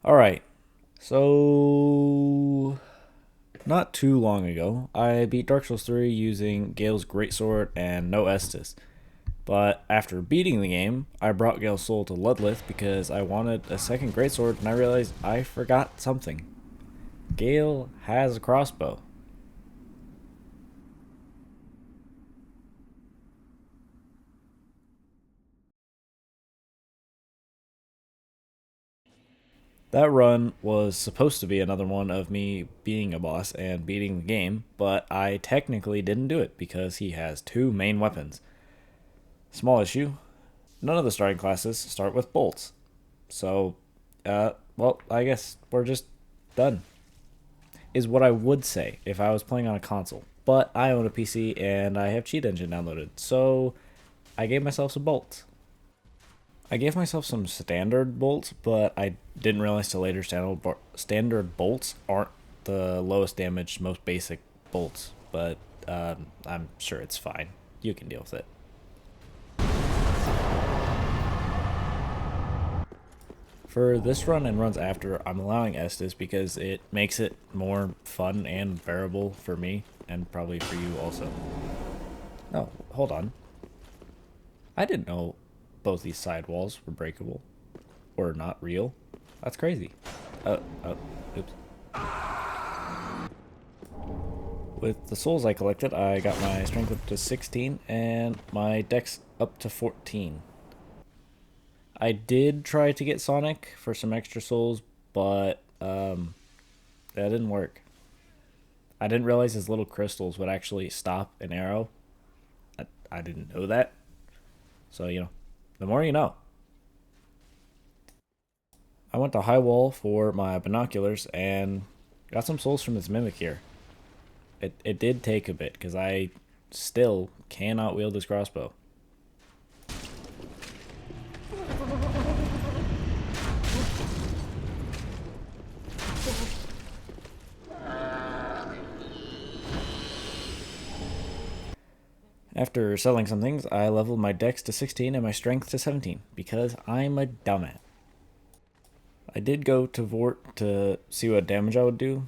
Alright, so not too long ago, I beat Dark Souls 3 using Gael's Greatsword and no Estus. But after beating the game, I brought Gael's soul to Ludlith because I wanted a second Greatsword and I realized I forgot something. Gael has a crossbow. That run was supposed to be another one of me being a boss and beating the game, but I technically didn't do it because he has two main weapons. Small issue, none of the starting classes start with bolts. So, well, I guess we're just done, is what I would say if I was playing on a console. But I own a PC and I have Cheat Engine downloaded, so I gave myself some bolts. I gave myself some standard bolts, but I didn't realize till later standard bolts aren't the lowest damage, most basic bolts. But I'm sure it's fine. You can deal with it. For this run and runs after, I'm allowing Estus because it makes it more fun and bearable for me, and probably for you also. No, hold on. I didn't know both these side walls were breakable. Or not real. That's crazy. Oh, oops. With the souls I collected, I got my strength up to 16 and my dex up to 14. I did try to get Sonic for some extra souls, but that didn't work. I didn't realize his little crystals would actually stop an arrow. I didn't know that. So, the more you know. I went to High Wall for my binoculars and got some souls from his mimic here. It did take a bit because I still cannot wield this crossbow. After selling some things, I leveled my dex to 16 and my strength to 17 because I'm a dumbass. I did go to Vort to see what damage I would do,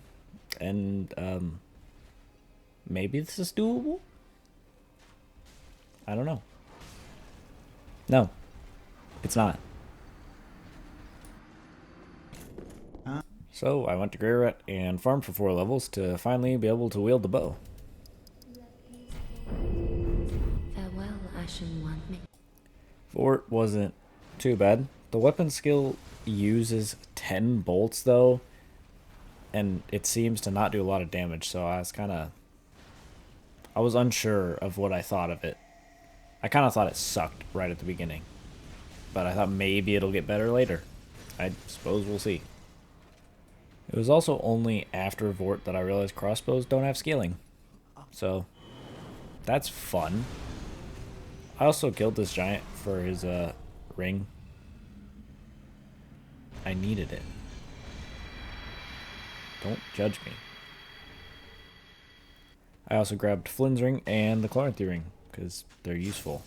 and maybe this is doable? I don't know. No, it's not. So I went to Greyret and farmed for 4 levels to finally be able to wield the bow. Farewell, Ashen One. Fort wasn't too bad. The weapon skill uses 10 bolts though, and it seems to not do a lot of damage, so I was unsure of what I thought of it. I kind of thought it sucked right at the beginning, but I thought maybe it'll get better later. I suppose we'll see. It was also only after Vort that I realized crossbows don't have scaling, so that's fun. I also killed this giant for his ring. I needed it. Don't judge me. I also grabbed Flynn's ring and the Chloranthy ring because they're useful.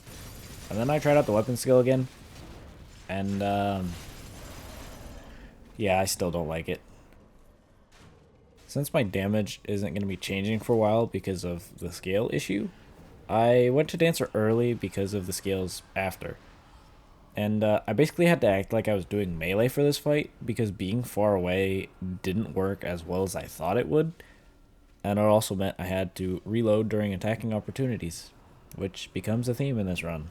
And then I tried out the weapon skill again, and yeah, I still don't like it. Since my damage isn't going to be changing for a while because of the scale issue, I went to Dancer early because of the scales after. And I basically had to act like I was doing melee for this fight because being far away didn't work as well as I thought it would. And it also meant I had to reload during attacking opportunities, which becomes a theme in this run.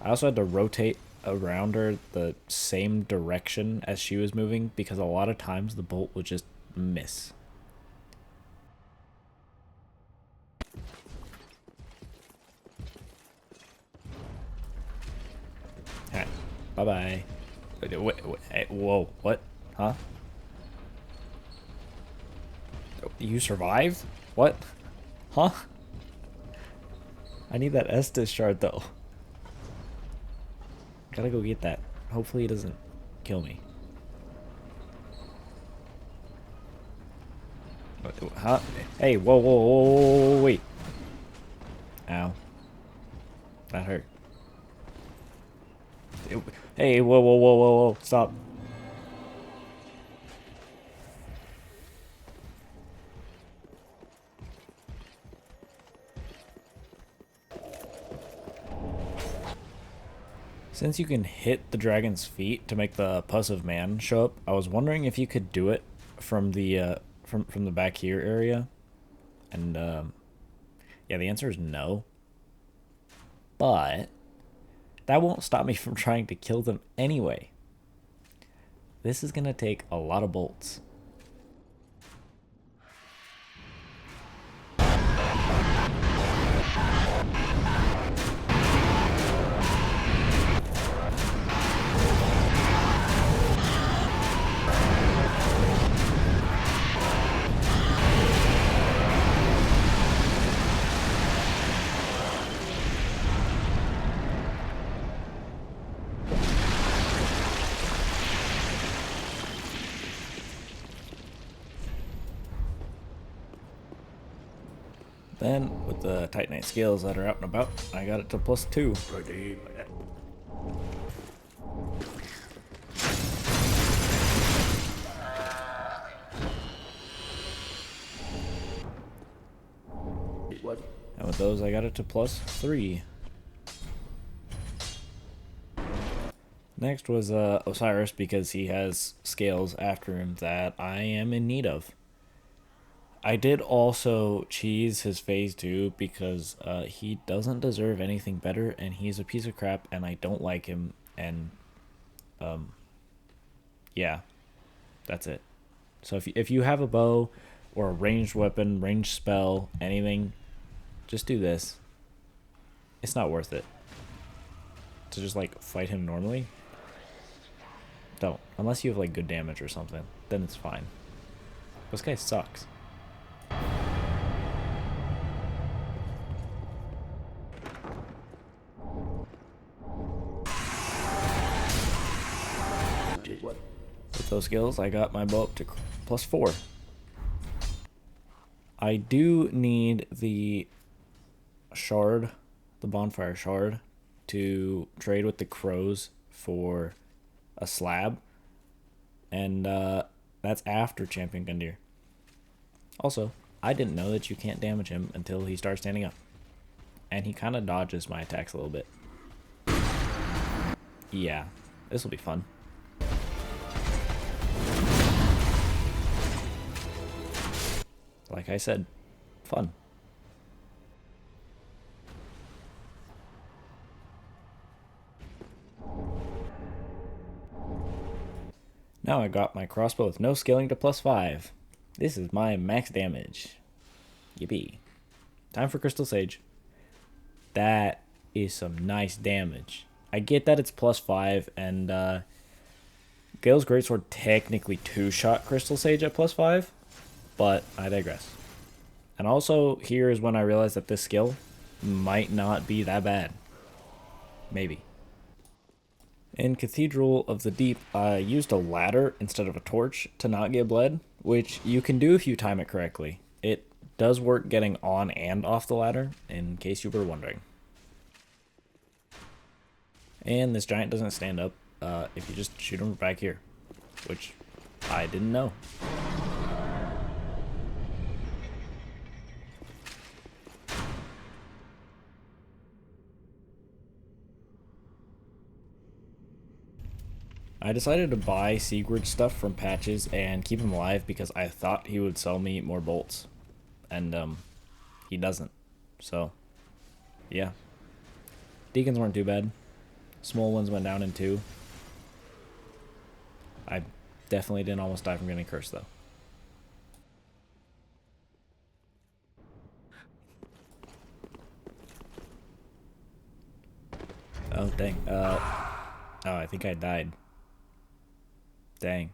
I also had to rotate around her the same direction as she was moving because a lot of times the bolt would just miss. Alright, bye-bye. Whoa, what? Huh? You survived? What? Huh? I need that Estus shard though. Gotta go get that. Hopefully he doesn't kill me. Huh? Hey, whoa, wait. Ow. That hurt. Hey, whoa, stop. Since you can hit the dragon's feet to make the pus of man show up, I was wondering if you could do it from the from the back here area. And yeah, the answer is no. But that won't stop me from trying to kill them anyway. This is gonna take a lot of bolts. Then, with the Titanite scales that are out and about, I got it to +2. And with those, I got it to +3. Next was Osiris, because he has scales after him that I am in need of. I did also cheese his phase 2 because he doesn't deserve anything better, and he's a piece of crap, and I don't like him, and yeah, that's it. So if you have a bow or a ranged weapon, ranged spell, anything, just do this. It's not worth it to just like fight him normally. Don't, unless you have like good damage or something, then it's fine. This guy sucks. With those skills, I got my bow up to +4. I do need the shard, the bonfire shard, to trade with the crows for a slab, and that's after Champion Gundyr. Also, I didn't know that you can't damage him until he starts standing up, and he kind of dodges my attacks a little bit. Yeah, this will be fun. Like I said, fun. Now I got my crossbow with no scaling to +5. This is my max damage. Yippee. Time for Crystal Sage. That is some nice damage. I get that it's +5, and Gael's Greatsword technically two-shot Crystal Sage at +5, but I digress. And also, here is when I realized that this skill might not be that bad. Maybe. In Cathedral of the Deep, I used a ladder instead of a torch to not get bled, which you can do if you time it correctly. It does work getting on and off the ladder, in case you were wondering. And this giant doesn't stand up if you just shoot him back here, which I didn't know. I decided to buy Sigurd's stuff from Patches and keep him alive because I thought he would sell me more bolts. And, he doesn't. So, yeah. Deacons weren't too bad. Small ones went down in 2. I definitely didn't almost die from getting cursed, though. Oh, dang. Oh, I think I died. Dang.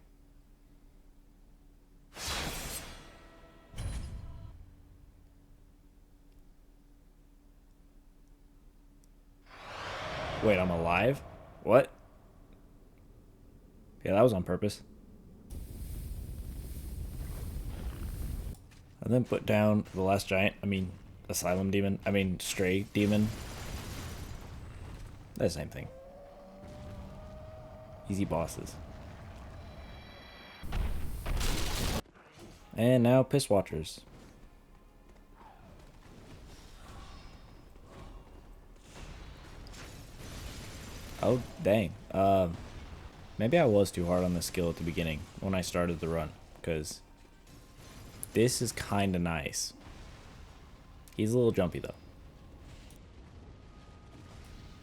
Wait, I'm alive? What? Yeah, that was on purpose. And then put down the last giant, Asylum Demon, Stray Demon. That's the same thing. Easy bosses. And now Piss Watchers. Oh, dang. Maybe I was too hard on the skill at the beginning when I started the run, because this is kind of nice. He's a little jumpy, though.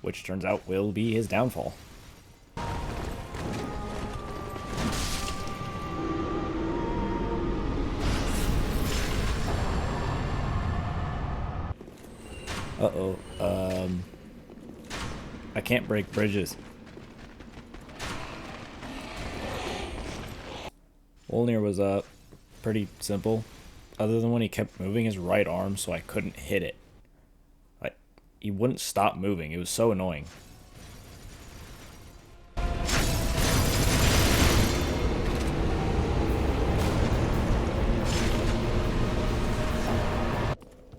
Which turns out will be his downfall. Uh-oh. I can't break bridges. Wolnir was pretty simple, other than when he kept moving his right arm so I couldn't hit it. Like, he wouldn't stop moving. It was so annoying.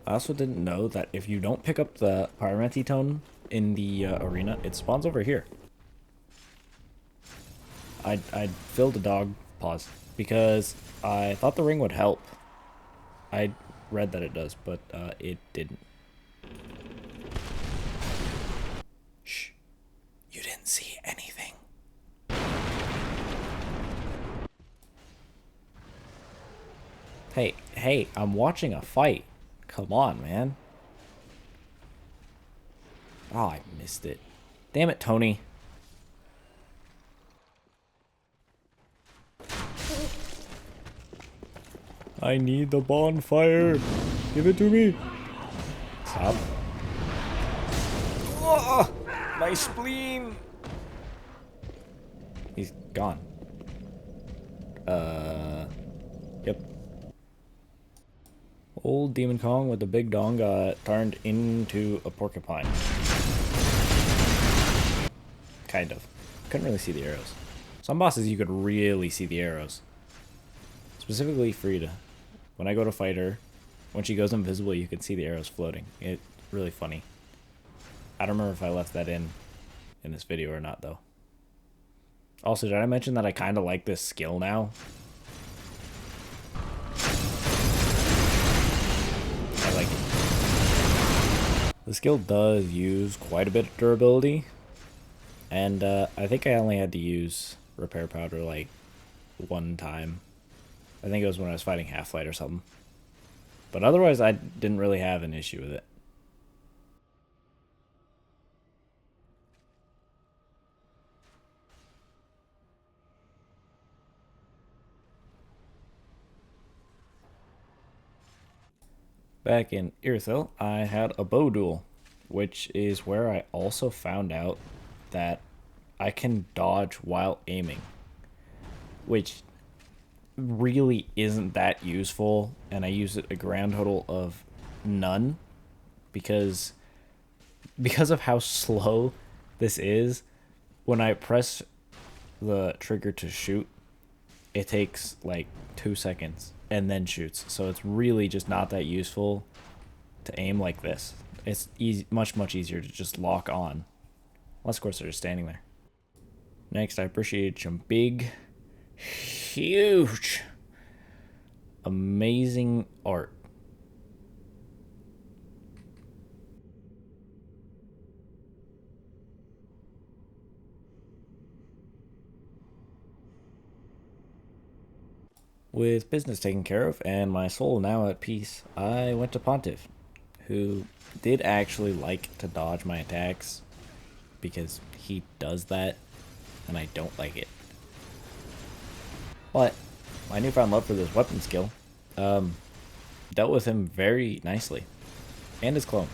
I also didn't know that if you don't pick up the Pyromancy tone in the arena, it spawns over here. I filled a dog pause because I thought the ring would help. I read that it does, but it didn't. Shh. You didn't see anything. Hey, I'm watching a fight. Come on, man. Oh, I missed it. Damn it, Tony. I need the bonfire. Give it to me. Stop. Oh, my spleen. He's gone. Yep. Old Demon Kong with the big dong got turned into a porcupine. Kind of. Couldn't really see the arrows. Some bosses you could really see the arrows. Specifically Frida. When I go to fight her, when she goes invisible, you can see the arrows floating. It's really funny. I don't remember if I left that in this video or not, though. Also, did I mention that I kind of like this skill now? I like it. The skill does use quite a bit of durability. And I think I only had to use repair powder like one time. I think it was when I was fighting Half-Light or something. But otherwise, I didn't really have an issue with it. Back in Irithyll, I had a bow duel, which is where I also found out that I can dodge while aiming, which really isn't that useful, and I use it a grand total of none because of how slow this is. When I press the trigger to shoot, it takes like 2 seconds and then shoots, so it's really just not that useful to aim like this. It's easy, much easier to just lock on, unless of course they're just standing there. Next, I appreciate some big, huge, amazing art. With business taken care of and my soul now at peace, I went to Pontiff, who did actually like to dodge my attacks because he does that and I don't like it. But my newfound love for this weapon skill dealt with him very nicely, and his clone.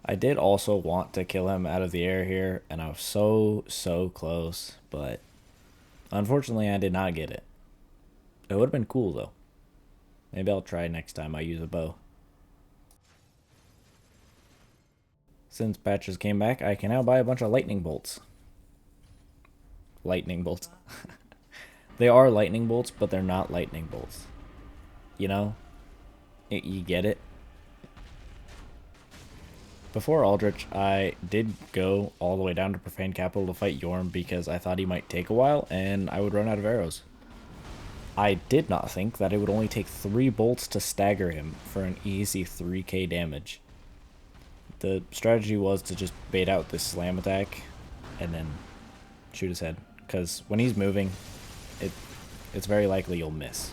I did also want to kill him out of the air here, and I was so close, but unfortunately I did not get it. It would have been cool though. Maybe I'll try next time I use a bow. Since patches came back, I can now buy a bunch of lightning bolts. Lightning bolts. They are lightning bolts, but they're not lightning bolts. You know? You get it? Before Aldrich, I did go all the way down to Profane Capital to fight Yorm because I thought he might take a while and I would run out of arrows. I did not think that it would only take 3 bolts to stagger him for an easy 3k damage. The strategy was to just bait out this slam attack and then shoot his head, because when he's moving, it's very likely you'll miss.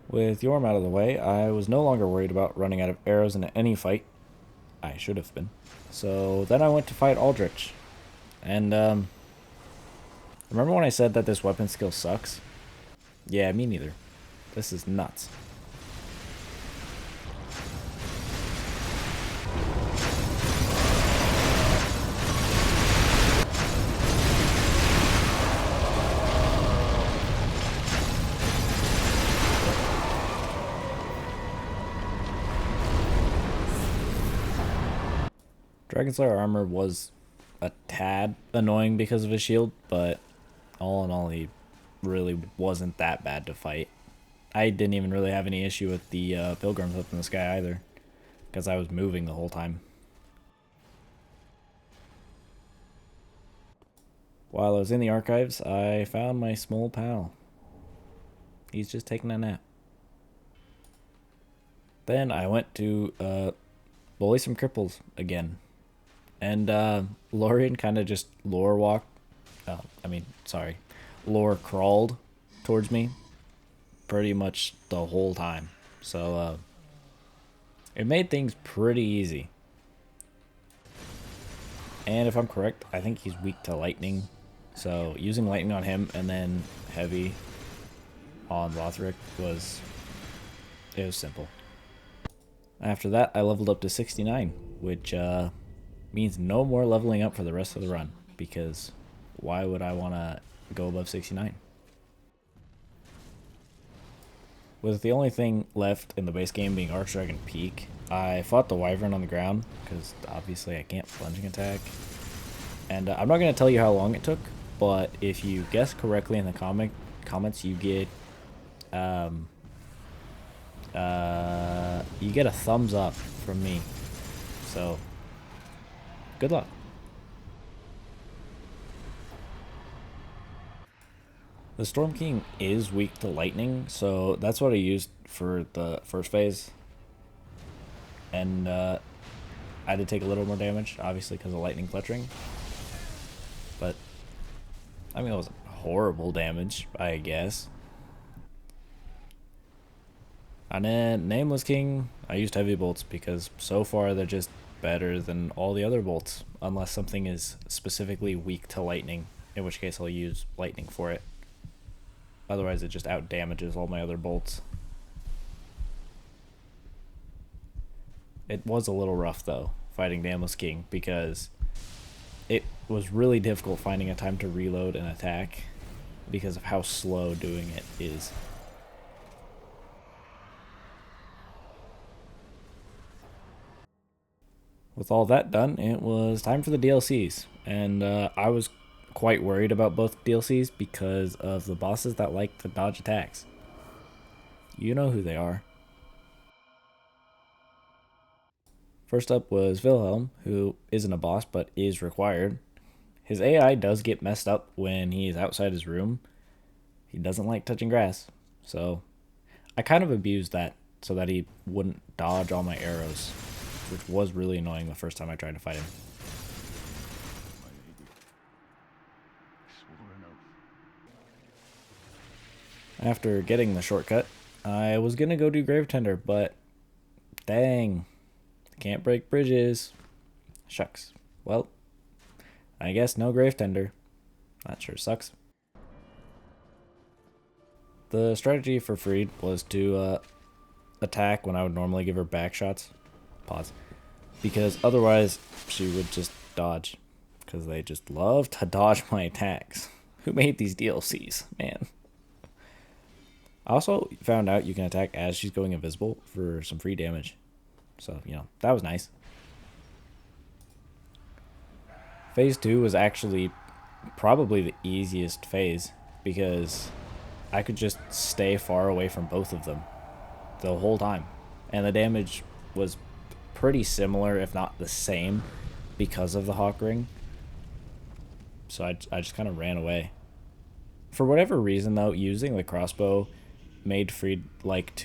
With Yorm out of the way, I was no longer worried about running out of arrows in any fight. I should have been. So then I went to fight Aldrich. And, remember when I said that this weapon skill sucks? Yeah, me neither. This is nuts. Dragon Slayer armor was a tad annoying because of his shield, but all in all, he really wasn't that bad to fight. I didn't even really have any issue with the pilgrims up in the sky either, because I was moving the whole time. While I was in the archives, I found my small pal. He's just taking a nap. Then I went to bully some cripples again. And Lorian kind of just lore walked. Lore crawled towards me pretty much the whole time. So it made things pretty easy. And if I'm correct, I think he's weak to lightning. So using lightning on him and then heavy on Lothric was simple. After that, I leveled up to 69, which means no more leveling up for the rest of the run, because why would I want to go above 69? With the only thing left in the base game being Archdragon Peak, I fought the Wyvern on the ground, because obviously I can't plunging attack. And I'm not going to tell you how long it took, but if you guess correctly in the comments, you get a thumbs up from me. So, good luck. The Storm King is weak to lightning, so that's what I used for the first phase. And I did take a little more damage, obviously because of lightning clutching. But, I mean, it wasn't horrible damage, I guess. And then Nameless King, I used heavy bolts because so far they're just better than all the other bolts, unless something is specifically weak to lightning, in which case I'll use lightning for it. Otherwise it just out damages all my other bolts. It was a little rough though, fighting Nameless King, because it was really difficult finding a time to reload and attack because of how slow doing it is. With all that done, it was time for the DLCs, and I was quite worried about both DLCs because of the bosses that like to dodge attacks. You know who they are. First up was Wilhelm, who isn't a boss but is required. His AI does get messed up when he is outside his room. He doesn't like touching grass, so I kind of abused that so that he wouldn't dodge all my arrows, which was really annoying the first time I tried to fight him. After getting the shortcut, I was gonna go do Gravetender, but dang, can't break bridges. Shucks. Well, I guess no Gravetender. That sure sucks. The strategy for Freed was to attack when I would normally give her back shots. Pause. Because otherwise she would just dodge. Because they just love to dodge my attacks. Who made these DLCs? Man. I also found out you can attack as she's going invisible for some free damage. So, that was nice. Phase 2 was actually probably the easiest phase, because I could just stay far away from both of them the whole time. And the damage was pretty similar, if not the same, because of the Hawk Ring. So I just kind of ran away. For whatever reason, though, using the crossbow made Freed like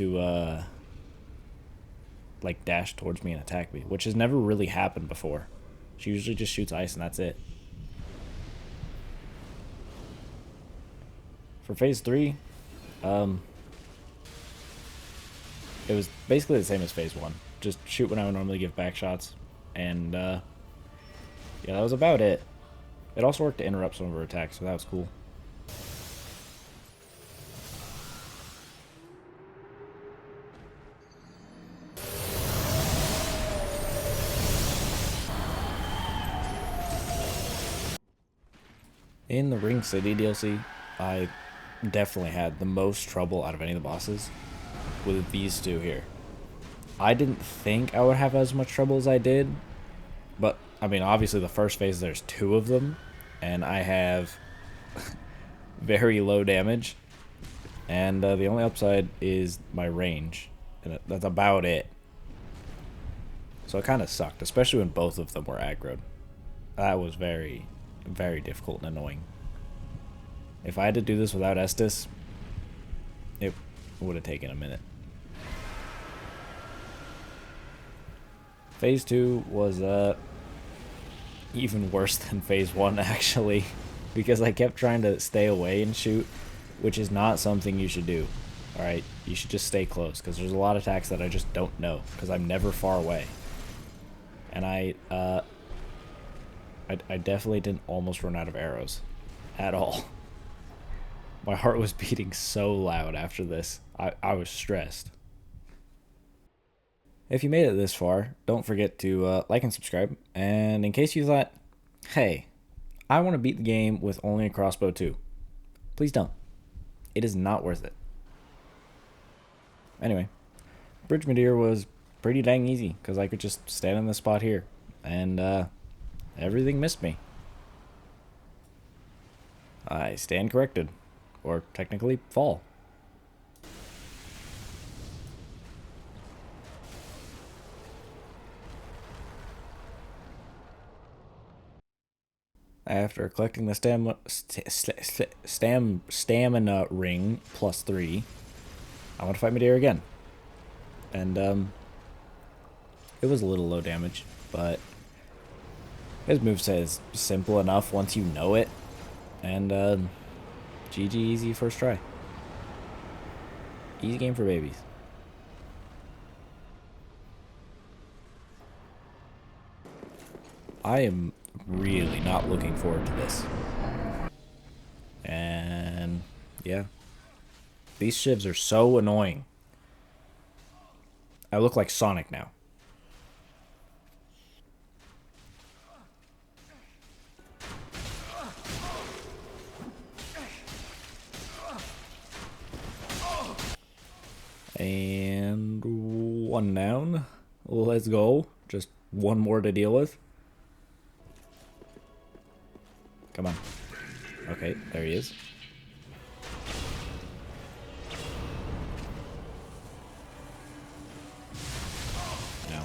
dash towards me and attack me, which has never really happened before. She usually just shoots ice and that's it. For phase 3, it was basically the same as phase 1. Just shoot when I would normally give back shots, and yeah, that was about it. It also worked to interrupt some of her attacks, so that was cool. In the Ring City DLC, I definitely had the most trouble out of any of the bosses with these two here. I didn't think I would have as much trouble as I did, but I mean, obviously the first phase there's 2 of them, and I have very low damage, and the only upside is my range, and that's about it. So it kind of sucked, especially when both of them were aggroed. That was very, very difficult and annoying. If I had to do this without Estus, it would have taken a minute. Phase 2 was even worse than phase 1 actually, because I kept trying to stay away and shoot, which is not something you should do. Alright, you should just stay close, because there's a lot of attacks that I just don't know, because I'm never far away. And I definitely didn't almost run out of arrows. At all. My heart was beating so loud after this. I was stressed. If you made it this far, don't forget to like and subscribe. And in case you thought, hey, I want to beat the game with only a crossbow too, please don't. It is not worth it. Anyway, Bridge Meteor was pretty dang easy because I could just stand in this spot here, and everything missed me. I stand corrected, or technically fall. After collecting the stamina ring +3, I want to fight Medea again. And it was a little low damage, but his moveset is simple enough once you know it. And GG easy first try. Easy game for babies. I am really not looking forward to this. And yeah. These shivs are so annoying. I look like Sonic now. And 1 down. Let's go. Just 1 more to deal with. Come on. Okay, there he is. No.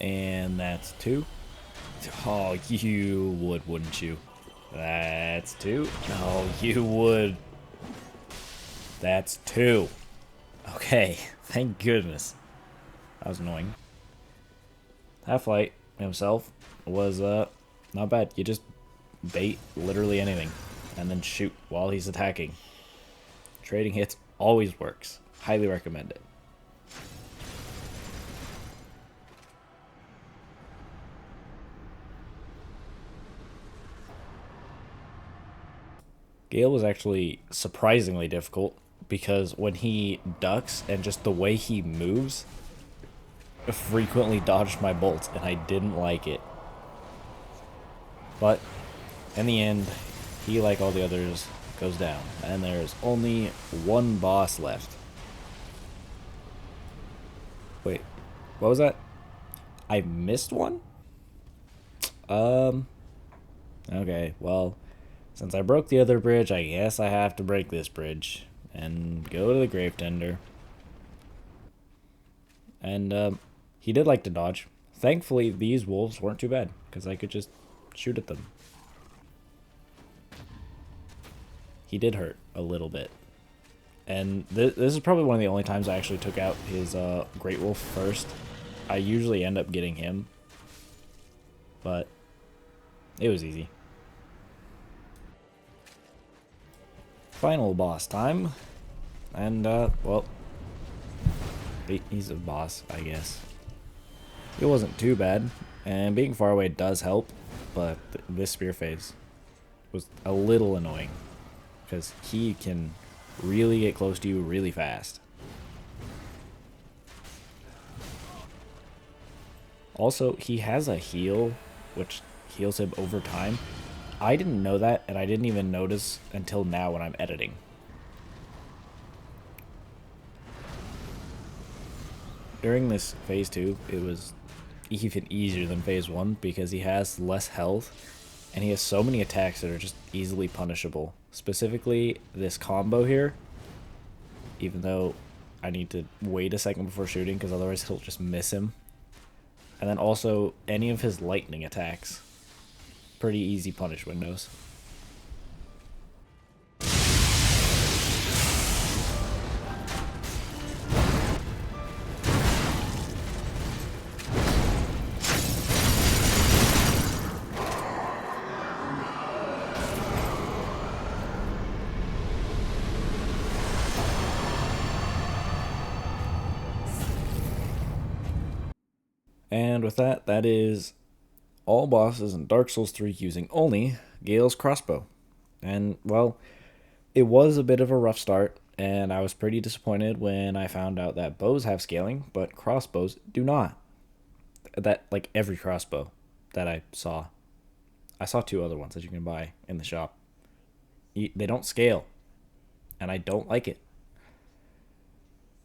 And that's 2. Oh, you would, wouldn't you? That's 2. No, you would. That's 2. Okay, thank goodness. That was annoying. Half-Light himself was not bad. You just bait literally anything and then shoot while he's attacking. Trading hits always works. Highly recommend it. Gael was actually surprisingly difficult because when he ducks and just the way he moves frequently dodged my bolts, and I didn't like it. But in the end, he, like all the others, goes down. And there's only one boss left. Wait, what was that? I missed one? Um, okay, well, since I broke the other bridge, I guess I have to break this bridge. And go to the Grave Tender. And, he did like to dodge. Thankfully, these wolves weren't too bad, because I could just shoot at them. He did hurt a little bit. And this is probably one of the only times I actually took out his Great Wolf first. I usually end up getting him, but it was easy. Final boss time. And, well, he's a boss, I guess. It wasn't too bad, and being far away does help, but this spear phase was a little annoying, because he can really get close to you really fast. Also, he has a heal, which heals him over time. I didn't know that, and I didn't even notice until now when I'm editing. During this phase 2, it was even easier than phase 1 because he has less health and he has so many attacks that are just easily punishable. Specifically, this combo here, even though I need to wait a second before shooting because otherwise he'll just miss him. And then also any of his lightning attacks. Pretty easy punish windows. And with that, that is all bosses in Dark Souls 3 using only Gael's crossbow. And, well, it was a bit of a rough start, and I was pretty disappointed when I found out that bows have scaling, but crossbows do not. That, like, every crossbow that I saw. I saw two other ones that you can buy in the shop. They don't scale, and I don't like it.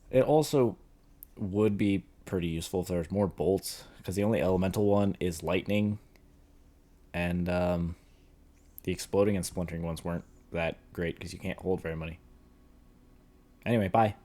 It also would be pretty useful if there was more bolts, because the only elemental one is lightning, and the exploding and splintering ones weren't that great because you can't hold very many. Anyway, bye.